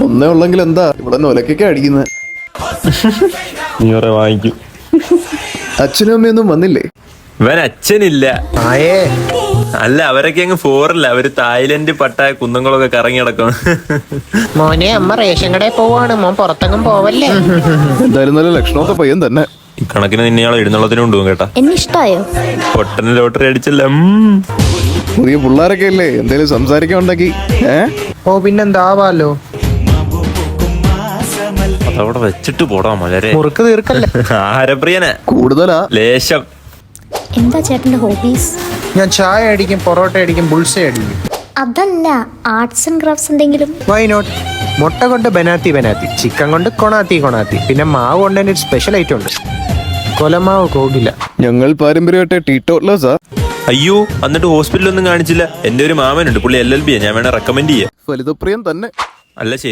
ഒന്നേ ഉള്ളെങ്കിൽ എന്താ ഇവിടെ ഒലക്കൊക്കെ അടിക്കുന്നത്. നീ കുറെ വാങ്ങിക്കും. അച്ഛനും അമ്മയൊന്നും വന്നില്ലേ? ഇവൻ അച്ഛനില്ല. അല്ല, അവരൊക്കെ അങ്ങ് ഫോറില്ല. അവര് തായ്ലൻഡ്, പട്ടായ, കുന്നംകുളമൊക്കെ കറങ്ങി നടക്കും. മോനെ, അമ്മ റേഷൻ കടയിൽ പോവാണ്, മോൻ പുറത്തെങ്ങും പോവല്ലേ. എന്തായാലും നല്ല ലക്ഷണമൊക്കെ പയ്യൻ തന്നെ. കണക്കിന് നിന്നെയാളെ എഴുന്നള്ളത്തിന് കൊണ്ടുപോകും കേട്ടാ. എന്നെ ഇഷ്ടായോ? പൊട്ടന് ലോട്ടറി അടിച്ചല്ല. പുതിയ പിള്ളേരൊക്കെ അല്ലേ, എന്തേലും സംസാരിക്കാൻ ഉണ്ടെങ്കി. ഓ പിന്നെന്താവാലോ. അതവിടെ വെച്ചിട്ട് പോടാ മലരെ. മുറുക്ക് തീർക്കല്ലേ. ആഹാരപ്രിയനാ കൂടുതലാ ലേശം. എന്താ ചേട്ടന്റെ ഹോബീസ്? ഞാൻ ചായ അടിക്കും, പൊറോട്ട അടിക്കും, ബുൾസ അടിക്കും. അതല്ല, ആർട്സ് ആൻഡ് ക്രാഫ്റ്റ്സ് എന്തെങ്കിലും? Why not. മുട്ട കൊണ്ട് ബനാത്തി, ചിക്കൻ കൊണ്ട് കൊണാത്തി, പിന്നെ മാവ് കൊണ്ട് തന്നെ ഒരു സ്പെഷ്യൽ ഐറ്റം ഉണ്ട്, കൊലമാവ് കോകില. ഞങ്ങൾ പാരമ്പര്യമായിട്ട് ടീറ്റോട്ലേഴ്സാ. അയ്യോ, എന്നിട്ട് ഹോസ്പിറ്റലൊന്നും കാണിച്ചില്ല. എന്റെ ഒരു മാമനുണ്ട്, പുള്ളി LLB. ഞാൻ വേണേ റെക്കമെൻഡ് ചെയ്യാം. ഫലിതപ്രിയൻ തന്നെ. അല്ല ശരി.